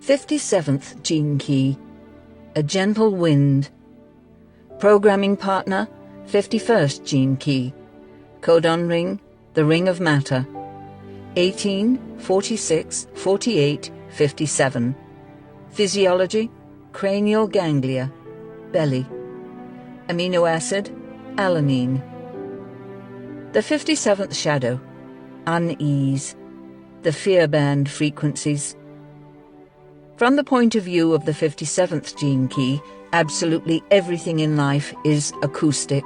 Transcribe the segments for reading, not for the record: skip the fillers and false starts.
57th gene key, a gentle wind. Programming partner, 51st gene key, codon ring, the ring of matter, 18, 46, 48, 57. Physiology, cranial ganglia, belly. Amino acid, alanine. The 57th shadow, unease, the fear band frequencies. From the point of view of the 57th gene key, absolutely everything in life is acoustic.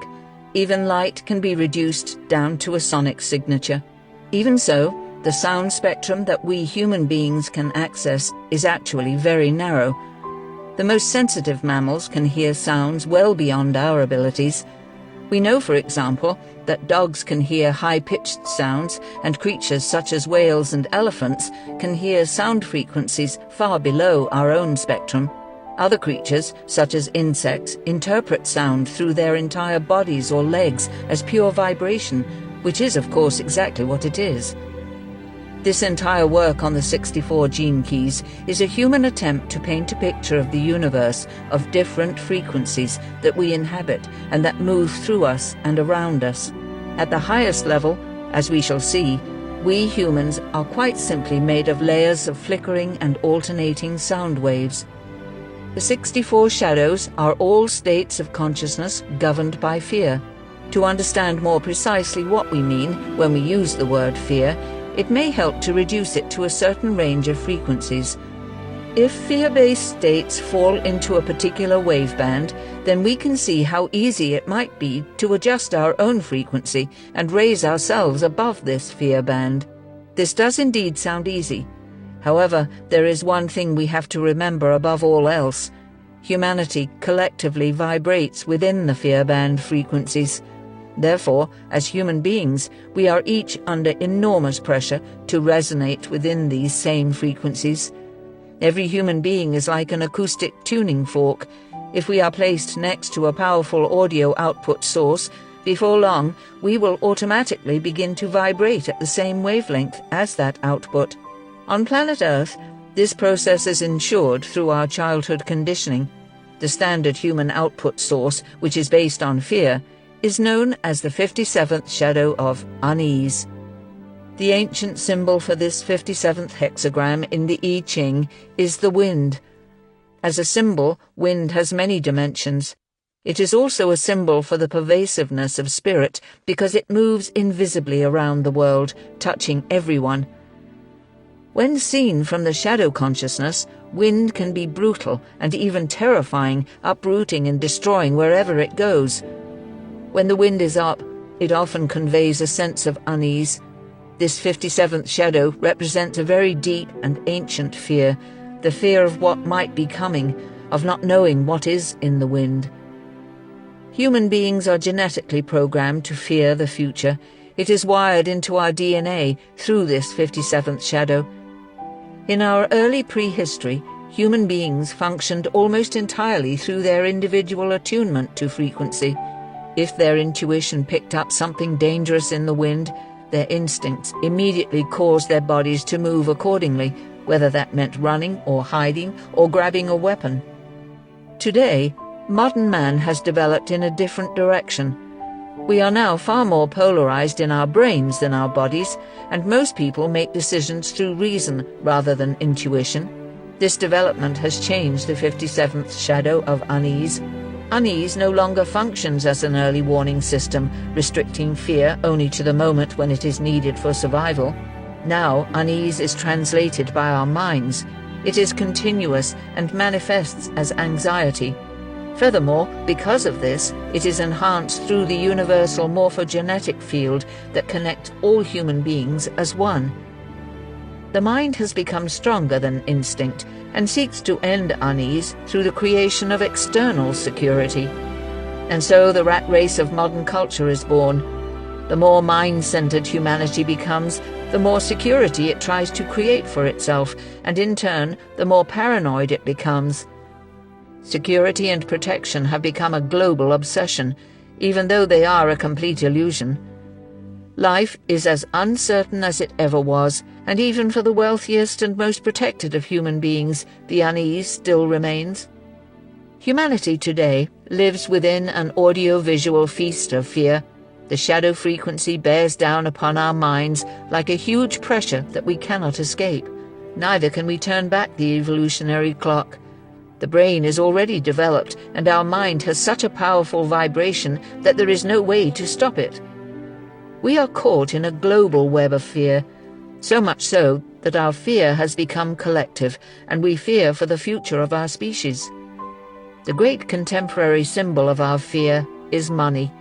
Even light can be reduced down to a sonic signature. Even so, the sound spectrum that we human beings can access is actually very narrow. The most sensitive mammals can hear sounds well beyond our abilities. We know, for example, that dogs can hear high-pitched sounds, and creatures such as whales and elephants can hear sound frequencies far below our own spectrum. Other creatures, such as insects, interpret sound through their entire bodies or legs as pure vibration, which is, of course, exactly what it is. This entire work on the 64 gene keys is a human attempt to paint a picture of the universe of different frequencies that we inhabit and that move through us and around us. At the highest level, as we shall see, we humans are quite simply made of layers of flickering and alternating sound waves. The 64 shadows are all states of consciousness governed by fear. To understand more precisely what we mean when we use the word fear, it may help to reduce it to a certain range of frequencies. If fear-based states fall into a particular waveband, then we can see how easy it might be to adjust our own frequency and raise ourselves above this fear band. This does indeed sound easy. However, there is one thing we have to remember above all else. Humanity collectively vibrates within the fear band frequencies. Therefore, as human beings, we are each under enormous pressure to resonate within these same frequencies. Every human being is like an acoustic tuning fork. If we are placed next to a powerful audio output source, before long we will automatically begin to vibrate at the same wavelength as that output. On planet Earth, this process is ensured through our childhood conditioning. The standard human output source, which is based on fear, is known as the 57th shadow of unease. The ancient symbol for this 57th hexagram in the I Ching is the wind. As a symbol, wind has many dimensions. It is also a symbol for the pervasiveness of spirit because it moves invisibly around the world, touching everyone. When seen from the shadow consciousness, wind can be brutal and even terrifying, uprooting and destroying wherever it goes. When the wind is up, it often conveys a sense of unease. This 57th shadow represents a very deep and ancient fear, the fear of what might be coming, of not knowing what is in the wind. Human beings are genetically programmed to fear the future. It is wired into our DNA through this 57th shadow. In our early prehistory, human beings functioned almost entirely through their individual attunement to frequency. If their intuition picked up something dangerous in the wind, their instincts immediately caused their bodies to move accordingly, whether that meant running or hiding or grabbing a weapon. Today, modern man has developed in a different direction. We are now far more polarized in our brains than our bodies, and most people make decisions through reason rather than intuition. This development has changed the 57th shadow of unease. Unease no longer functions as an early warning system, restricting fear only to the moment when it is needed for survival. Now, unease is translated by our minds. It is continuous and manifests as anxiety. Furthermore, because of this, it is enhanced through the universal morphogenetic field that connects all human beings as one. The mind has become stronger than instinct and seeks to end unease through the creation of external security. And so the rat race of modern culture is born. The more mind-centered humanity becomes, the more security it tries to create for itself, and in turn, the more paranoid it becomes. Security and protection have become a global obsession, even though they are a complete illusion. Life is as uncertain as it ever was, and even for the wealthiest and most protected of human beings, the unease still remains. Humanity today lives within an audio-visual feast of fear. The shadow frequency bears down upon our minds like a huge pressure that we cannot escape. Neither can we turn back the evolutionary clock. The brain is already developed, and our mind has such a powerful vibration that there is no way to stop it. We are caught in a global web of fear, so much so that our fear has become collective, and we fear for the future of our species. The great contemporary symbol of our fear is money.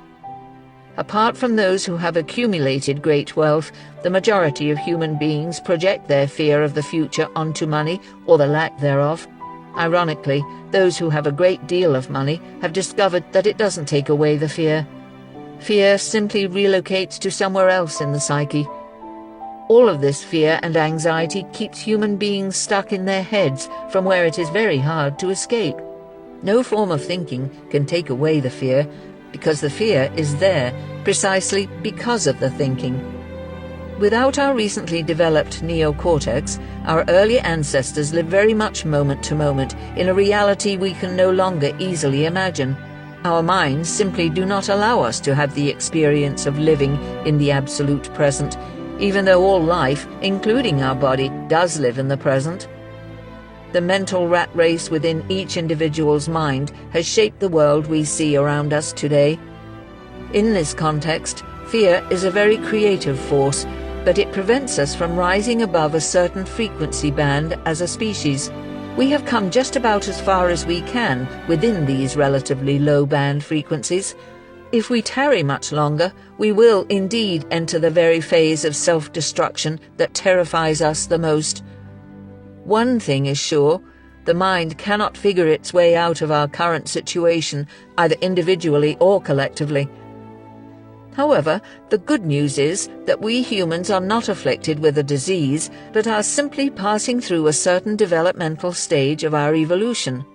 Apart from those who have accumulated great wealth, the majority of human beings project their fear of the future onto money, or the lack thereof. Ironically, those who have a great deal of money have discovered that it doesn't take away the fear. Fear simply relocates to somewhere else in the psyche. All of this fear and anxiety keeps human beings stuck in their heads, from where it is very hard to escape. No form of thinking can take away the fear, because the fear is there precisely because of the thinking. Without our recently developed neocortex, our early ancestors lived very much moment to moment in a reality we can no longer easily imagine. Our minds simply do not allow us to have the experience of living in the absolute present, even though all life, including our body, does live in the present. The mental rat race within each individual's mind has shaped the world we see around us today. In this context, fear is a very creative force, but it prevents us from rising above a certain frequency band as a species. We have come just about as far as we can within these relatively low band frequencies. If we tarry much longer, we will indeed enter the very phase of self-destruction that terrifies us the most. One thing is sure, the mind cannot figure its way out of our current situation, either individually or collectively. However, the good news is that we humans are not afflicted with a disease, but are simply passing through a certain developmental stage of our evolution.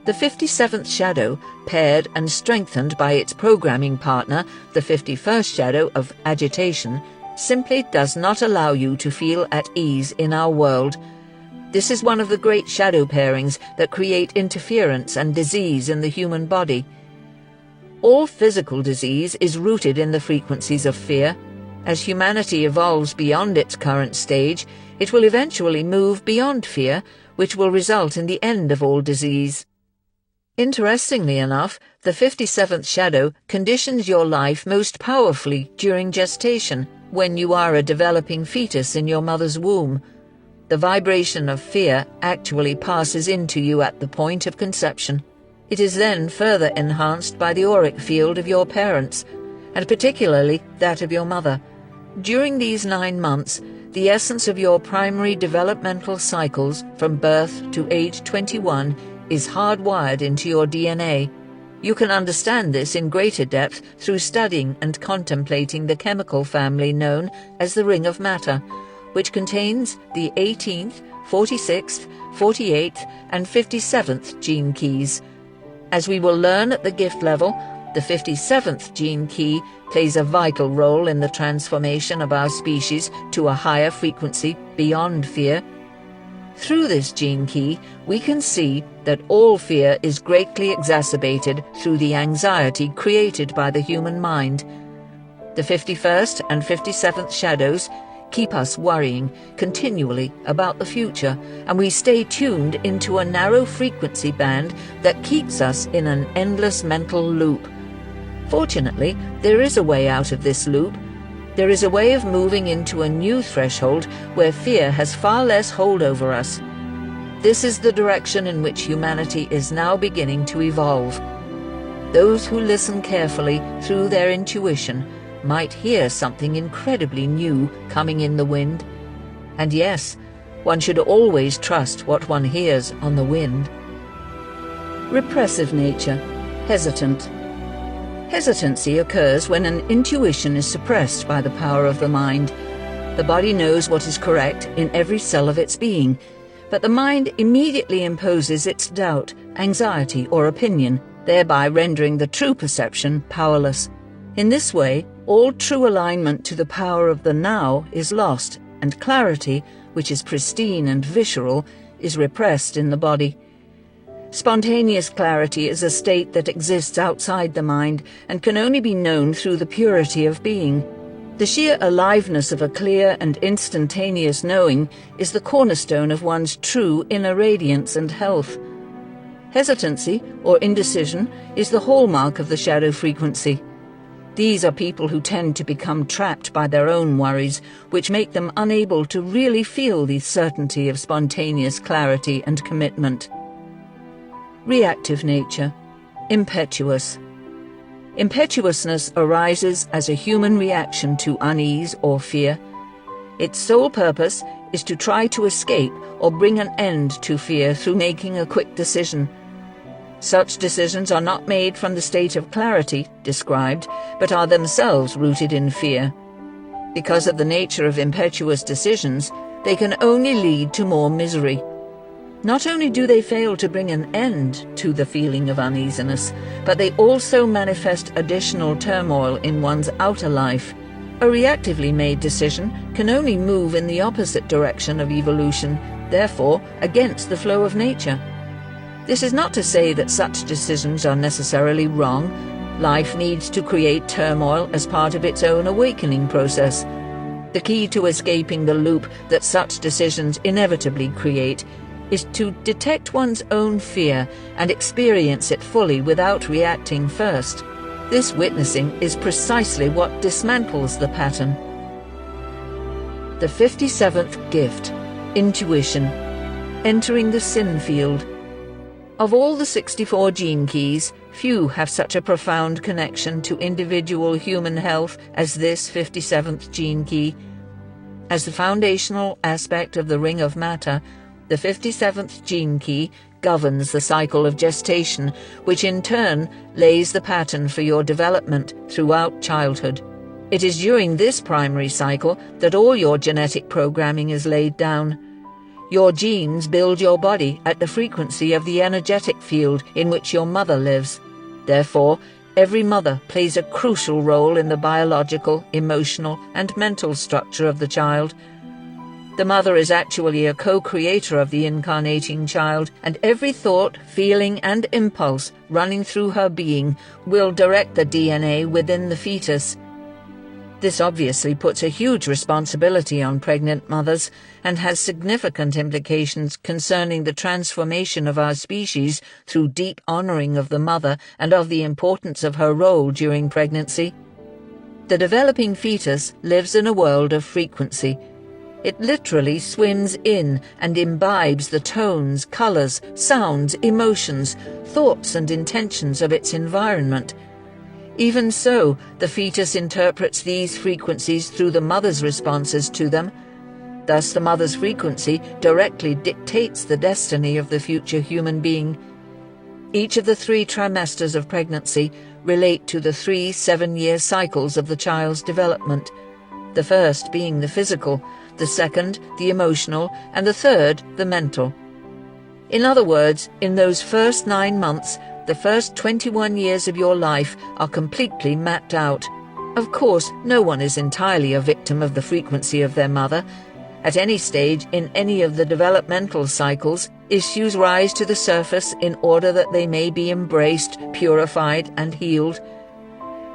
The 57th shadow, paired and strengthened by its programming partner, the 51st shadow of agitation, simply does not allow you to feel at ease in our world. This is one of the great shadow pairings that create interference and disease in the human body. All physical disease is rooted in the frequencies of fear. As humanity evolves beyond its current stage, it will eventually move beyond fear, which will result in the end of all disease. Interestingly enough, the 57th shadow conditions your life most powerfully during gestation, when you are a developing fetus in your mother's womb. The vibration of fear actually passes into you at the point of conception. It is then further enhanced by the auric field of your parents, and particularly that of your mother. During these 9 months, the essence of your primary developmental cycles from birth to age 21 is hardwired into your DNA. You can understand this in greater depth through studying and contemplating the chemical family known as the Ring of Matter, which contains the 18th, 46th, 48th, and 57th gene keys. As we will learn at the gift level, the 57th gene key plays a vital role in the transformation of our species to a higher frequency beyond fear. Through this gene key, we can see that all fear is greatly exacerbated through the anxiety created by the human mind. The 51st and 57th shadows keep us worrying continually about the future, and we stay tuned into a narrow frequency band that keeps us in an endless mental loop. Fortunately, there is a way out of this loop. There is a way of moving into a new threshold where fear has far less hold over us. This is the direction in which humanity is now beginning to evolve. Those who listen carefully through their intuition might hear something incredibly new coming in the wind. And yes, one should always trust what one hears on the wind. Repressive nature, hesitant. Hesitancy occurs when an intuition is suppressed by the power of the mind. The body knows what is correct in every cell of its being, but the mind immediately imposes its doubt, anxiety, or opinion, thereby rendering the true perception powerless. In this way, all true alignment to the power of the now is lost, and clarity, which is pristine and visceral, is repressed in the body. Spontaneous clarity is a state that exists outside the mind and can only be known through the purity of being. The sheer aliveness of a clear and instantaneous knowing is the cornerstone of one's true inner radiance and health. Hesitancy, or indecision, is the hallmark of the shadow frequency. These are people who tend to become trapped by their own worries, which make them unable to really feel the certainty of spontaneous clarity and commitment. Reactive nature. Impetuous. Impetuousness arises as a human reaction to unease or fear. Its sole purpose is to try to escape or bring an end to fear through making a quick decision. Such decisions are not made from the state of clarity described, but are themselves rooted in fear. Because of the nature of impetuous decisions, they can only lead to more misery. Not only do they fail to bring an end to the feeling of uneasiness, but they also manifest additional turmoil in one's outer life. A reactively made decision can only move in the opposite direction of evolution, therefore against the flow of nature. This is not to say that such decisions are necessarily wrong. Life needs to create turmoil as part of its own awakening process. The key to escaping the loop that such decisions inevitably create is to detect one's own fear and experience it fully without reacting first. This witnessing is precisely what dismantles the pattern. The 57th gift, intuition, entering the sin field. Of all the 64 gene keys, few have such a profound connection to individual human health as this 57th gene key. As the foundational aspect of the Ring of Matter, the 57th gene key governs the cycle of gestation, which in turn lays the pattern for your development throughout childhood. It is during this primary cycle that all your genetic programming is laid down. Your genes build your body at the frequency of the energetic field in which your mother lives. Therefore, every mother plays a crucial role in the biological, emotional, and mental structure of the child. The mother is actually a co-creator of the incarnating child, and every thought, feeling, and impulse running through her being will direct the DNA within the fetus. This obviously puts a huge responsibility on pregnant mothers and has significant implications concerning the transformation of our species through deep honoring of the mother and of the importance of her role during pregnancy. The developing fetus lives in a world of frequency. It literally swims in and imbibes the tones, colors, sounds, emotions, thoughts and intentions of its environment. Even so, the fetus interprets these frequencies through the mother's responses to them. Thus, the mother's frequency directly dictates the destiny of the future human being. Each of the 3 trimesters of pregnancy relate to the 3 7-year cycles of the child's development, the first being the physical, the second the emotional, and the third the mental. In other words, in those first 9 months, the first 21 years of your life are completely mapped out. Of course, no one is entirely a victim of the frequency of their mother. At any stage in any of the developmental cycles, issues rise to the surface in order that they may be embraced, purified, and healed.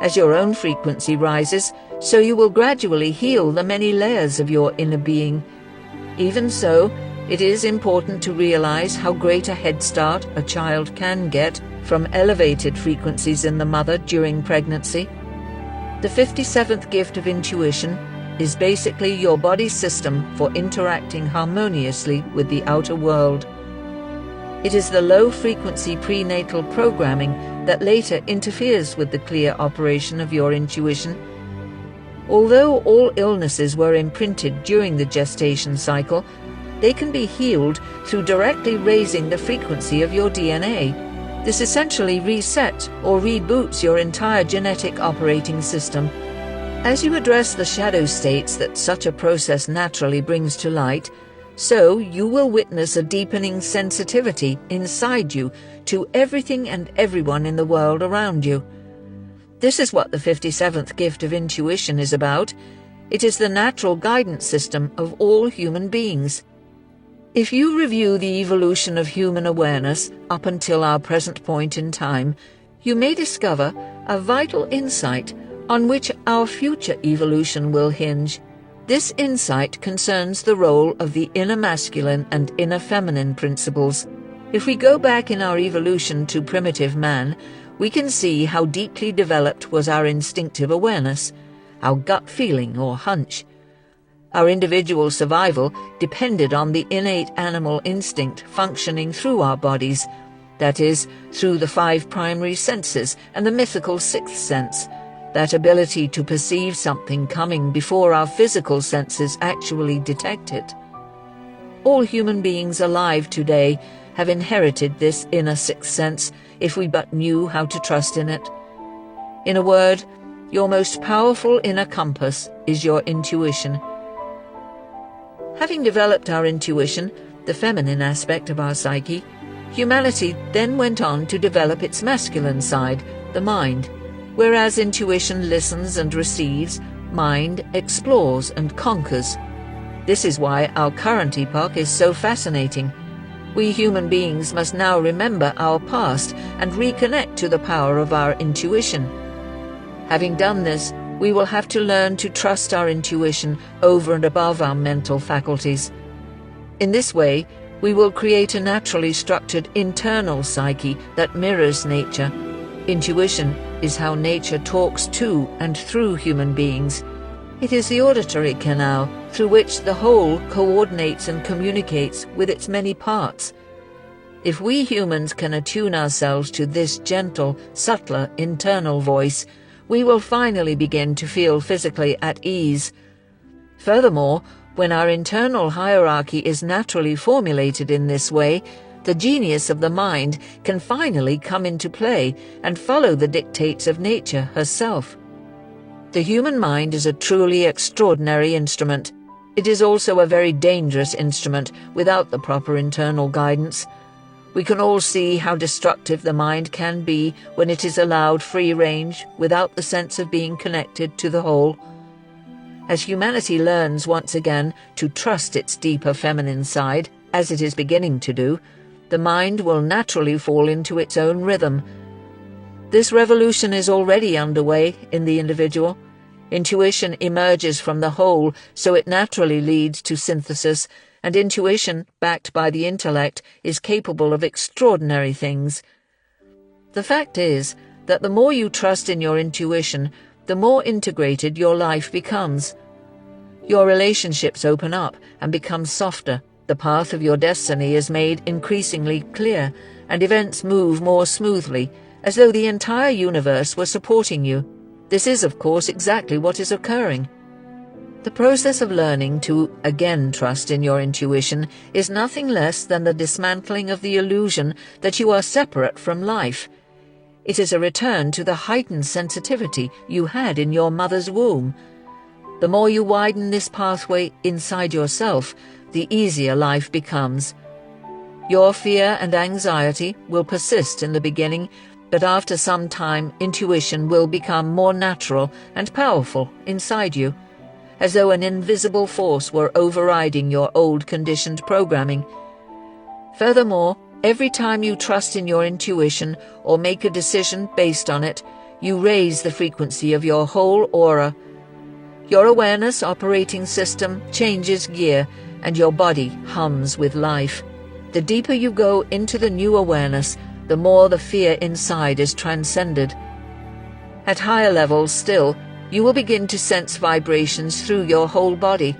As your own frequency rises, so you will gradually heal the many layers of your inner being. Even so, it is important to realize how great a head start a child can get from elevated frequencies in the mother during pregnancy. The 57th gift of intuition is basically your body's system for interacting harmoniously with the outer world. It is the low-frequency prenatal programming that later interferes with the clear operation of your intuition. Although all illnesses were imprinted during the gestation cycle, they can be healed through directly raising the frequency of your DNA. This essentially resets or reboots your entire genetic operating system. As you address the shadow states that such a process naturally brings to light, so you will witness a deepening sensitivity inside you to everything and everyone in the world around you. This is what the 57th gift of intuition is about. It is the natural guidance system of all human beings. If you review the evolution of human awareness up until our present point in time, you may discover a vital insight on which our future evolution will hinge. This insight concerns the role of the inner masculine and inner feminine principles. If we go back in our evolution to primitive man, we can see how deeply developed was our instinctive awareness, our gut feeling or hunch. Our individual survival depended on the innate animal instinct functioning through our bodies, that is, through the 5 primary senses and the mythical 6th sense, that ability to perceive something coming before our physical senses actually detect it. All human beings alive today have inherited this inner 6th sense if we but knew how to trust in it. In a word, your most powerful inner compass is your intuition. Having developed our intuition, the feminine aspect of our psyche, humanity then went on to develop its masculine side, the mind. Whereas intuition listens and receives, mind explores and conquers. This is why our current epoch is so fascinating. We human beings must now remember our past and reconnect to the power of our intuition. Having done this, we will have to learn to trust our intuition over and above our mental faculties. In this way, we will create a naturally structured internal psyche that mirrors nature. Intuition is how nature talks to and through human beings. It is the auditory canal through which the whole coordinates and communicates with its many parts. If we humans can attune ourselves to this gentle, subtler internal voice, we will finally begin to feel physically at ease. Furthermore, when our internal hierarchy is naturally formulated in this way, the genius of the mind can finally come into play and follow the dictates of nature herself. The human mind is a truly extraordinary instrument. It is also a very dangerous instrument without the proper internal guidance. We can all see how destructive the mind can be when it is allowed free range without the sense of being connected to the whole. As humanity learns once again to trust its deeper feminine side, as it is beginning to do, the mind will naturally fall into its own rhythm. This revolution is already underway in the individual. Intuition emerges from the whole, so it naturally leads to synthesis, and intuition, backed by the intellect, is capable of extraordinary things. The fact is that the more you trust in your intuition, the more integrated your life becomes. Your relationships open up and become softer, the path of your destiny is made increasingly clear, and events move more smoothly, as though the entire universe were supporting you. This is, of course, exactly what is occurring. The process of learning to again trust in your intuition is nothing less than the dismantling of the illusion that you are separate from life. It is a return to the heightened sensitivity you had in your mother's womb. The more you widen this pathway inside yourself, the easier life becomes. Your fear and anxiety will persist in the beginning, but after some time intuition will become more natural and powerful inside you, as though an invisible force were overriding your old conditioned programming. Furthermore, every time you trust in your intuition or make a decision based on it, you raise the frequency of your whole aura. Your awareness operating system changes gear, and your body hums with life. The deeper you go into the new awareness, the more the fear inside is transcended. At higher levels still, you will begin to sense vibrations through your whole body.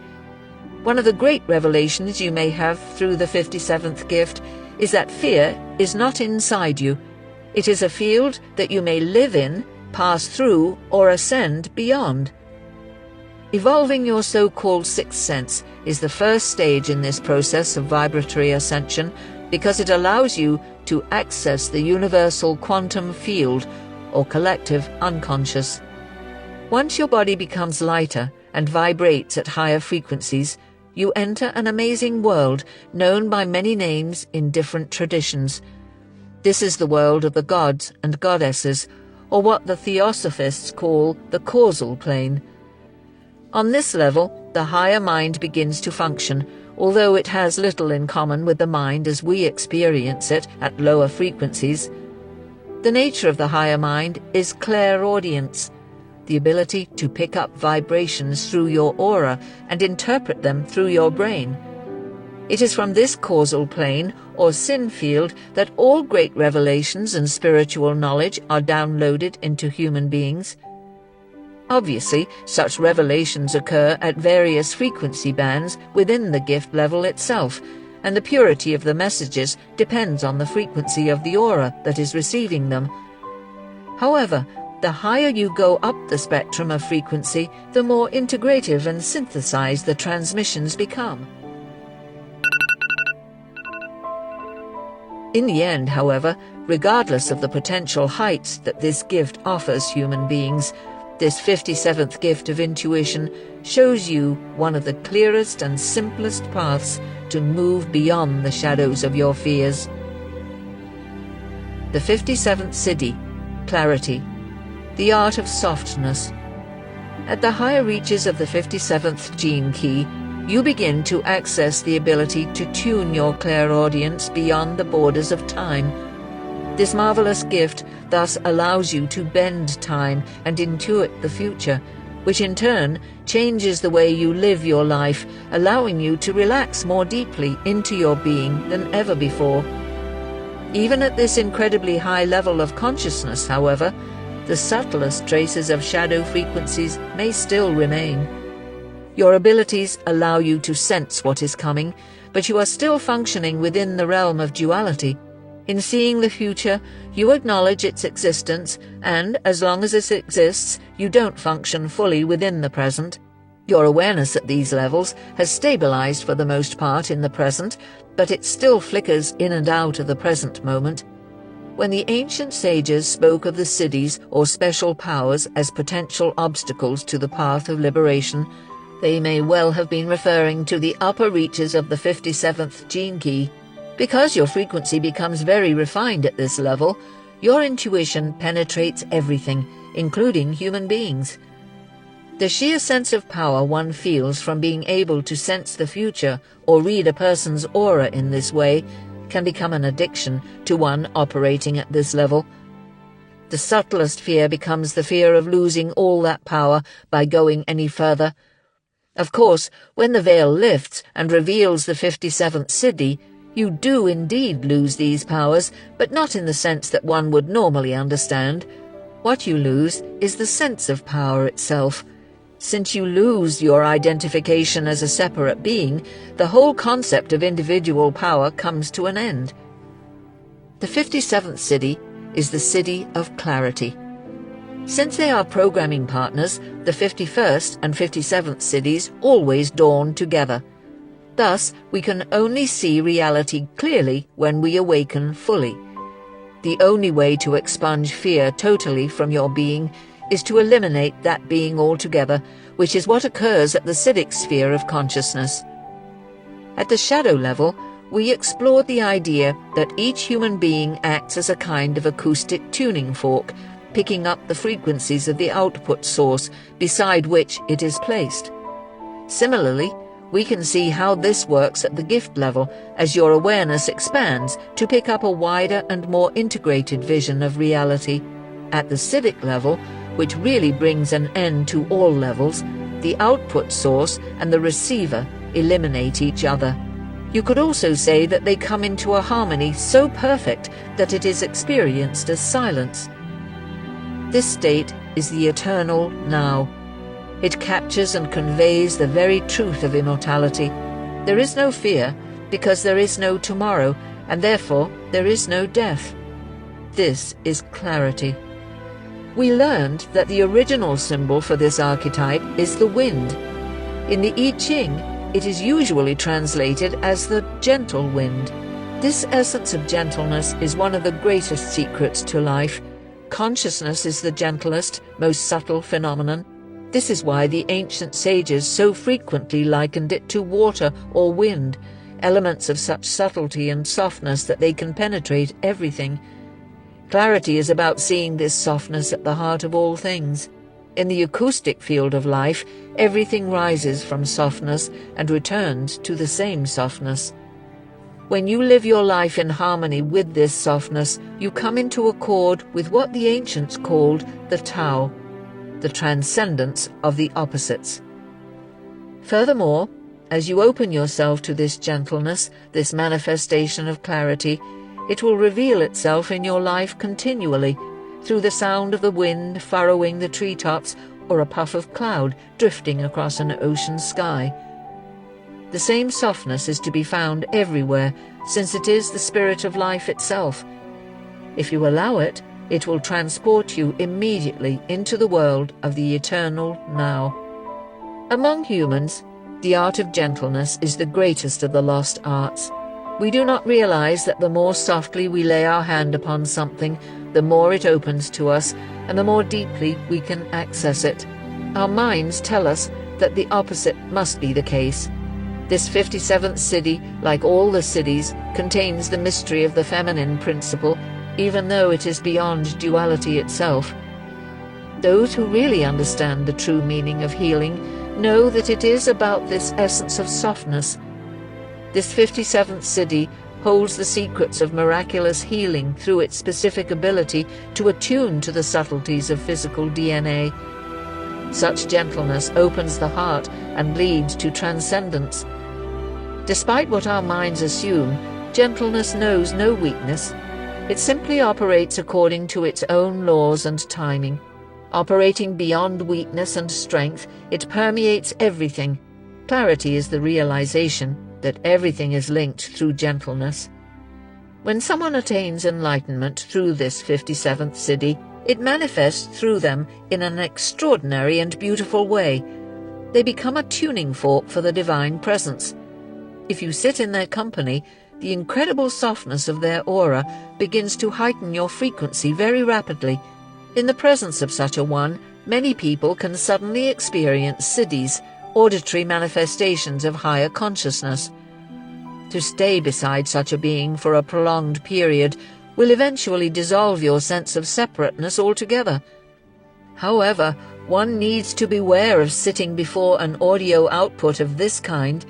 One of the great revelations you may have through the 57th gift is that fear is not inside you. It is a field that you may live in, pass through, or ascend beyond. Evolving your so-called 6th sense is the first stage in this process of vibratory ascension because it allows you to access the universal quantum field or collective unconscious. Once your body becomes lighter and vibrates at higher frequencies, you enter an amazing world known by many names in different traditions. This is the world of the gods and goddesses, or what the Theosophists call the causal plane. On this level, the higher mind begins to function, although it has little in common with the mind as we experience it at lower frequencies. The nature of the higher mind is clairaudience, the ability to pick up vibrations through your aura and interpret them through your brain. It is from this causal plane, or sin field, that all great revelations and spiritual knowledge are downloaded into human beings. Obviously, such revelations occur at various frequency bands within the gift level itself, and the purity of the messages depends on the frequency of the aura that is receiving them. However, the higher you go up the spectrum of frequency, the more integrative and synthesized the transmissions become. In the end, however, regardless of the potential heights that this gift offers human beings, this 57th gift of intuition shows you one of the clearest and simplest paths to move beyond the shadows of your fears. The 57th Siddhi, clarity, the art of softness. At the higher reaches of the 57th gene key, you begin to access the ability to tune your clairaudience beyond the borders of time. This marvelous gift thus allows you to bend time and intuit the future, which in turn changes the way you live your life, allowing you to relax more deeply into your being than ever before. Even at this incredibly high level of consciousness, however, the subtlest traces of shadow frequencies may still remain. Your abilities allow you to sense what is coming, but you are still functioning within the realm of duality. In seeing the future, you acknowledge its existence, and as long as it exists, you don't function fully within the present. Your awareness at these levels has stabilized for the most part in the present, but it still flickers in and out of the present moment. When the ancient sages spoke of the siddhis or special powers as potential obstacles to the path of liberation, they may well have been referring to the upper reaches of the 57th gene key. Because your frequency becomes very refined at this level, your intuition penetrates everything, including human beings. The sheer sense of power one feels from being able to sense the future or read a person's aura in this way can become an addiction to one operating at this level. The subtlest fear becomes the fear of losing all that power by going any further. Of course, when the veil lifts and reveals the 57th Siddhi, you do indeed lose these powers, but not in the sense that one would normally understand. What you lose is the sense of power itself. Since you lose your identification as a separate being, the whole concept of individual power comes to an end. The 57th Siddhi is the Siddhi of clarity. Since they are programming partners, the 51st and 57th Siddhis always dawn together. Thus, we can only see reality clearly when we awaken fully. The only way to expunge fear totally from your being is to eliminate that being altogether, which is what occurs at the Siddhic sphere of consciousness. At the shadow level, we explored the idea that each human being acts as a kind of acoustic tuning fork, picking up the frequencies of the output source beside which it is placed. Similarly, we can see how this works at the gift level as your awareness expands to pick up a wider and more integrated vision of reality. At the Siddhic level, which really brings an end to all levels, the output source and the receiver eliminate each other. You could also say that they come into a harmony so perfect that it is experienced as silence. This state is the eternal now. It captures and conveys the very truth of immortality. There is no fear, because there is no tomorrow, and therefore there is no death. This is clarity. We learned that the original symbol for this archetype is the wind. In the I Ching, it is usually translated as the gentle wind. This essence of gentleness is one of the greatest secrets to life. Consciousness is the gentlest, most subtle phenomenon. This is why the ancient sages so frequently likened it to water or wind, elements of such subtlety and softness that they can penetrate everything. Clarity is about seeing this softness at the heart of all things. In the acoustic field of life, everything rises from softness and returns to the same softness. When you live your life in harmony with this softness, you come into accord with what the ancients called the Tao, the transcendence of the opposites. Furthermore, as you open yourself to this gentleness, this manifestation of clarity, it will reveal itself in your life continually, through the sound of the wind furrowing the treetops or a puff of cloud drifting across an ocean sky. The same softness is to be found everywhere, since it is the spirit of life itself. If you allow it, it will transport you immediately into the world of the eternal now. Among humans, the art of gentleness is the greatest of the lost arts. We do not realize that the more softly we lay our hand upon something, the more it opens to us, and the more deeply we can access it. Our minds tell us that the opposite must be the case. This 57th Siddhi, like all the Siddhis, contains the mystery of the feminine principle, even though it is beyond duality itself. Those who really understand the true meaning of healing know that it is about this essence of softness. This 57th Siddhi holds the secrets of miraculous healing through its specific ability to attune to the subtleties of physical DNA. Such gentleness opens the heart and leads to transcendence. Despite what our minds assume, gentleness knows no weakness. It simply operates according to its own laws and timing. Operating beyond weakness and strength, it permeates everything. Clarity is the realization that everything is linked through gentleness. When someone attains enlightenment through this 57th Siddhi, it manifests through them in an extraordinary and beautiful way. They become a tuning fork for the divine presence. If you sit in their company, the incredible softness of their aura begins to heighten your frequency very rapidly. In the presence of such a one, many people can suddenly experience siddhis, auditory manifestations of higher consciousness. To stay beside such a being for a prolonged period will eventually dissolve your sense of separateness altogether. However, one needs to beware of sitting before an audio output of this kind.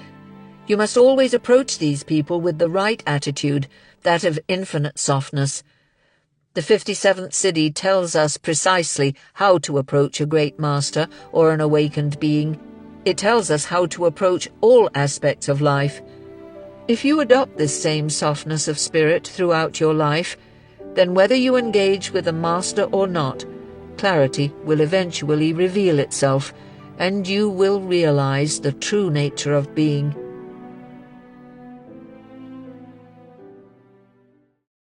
You must always approach these people with the right attitude, that of infinite softness. The 57th Siddhi tells us precisely how to approach a great master or an awakened being. It tells us how to approach all aspects of life. If you adopt this same softness of spirit throughout your life, then whether you engage with a master or not, clarity will eventually reveal itself, and you will realize the true nature of being.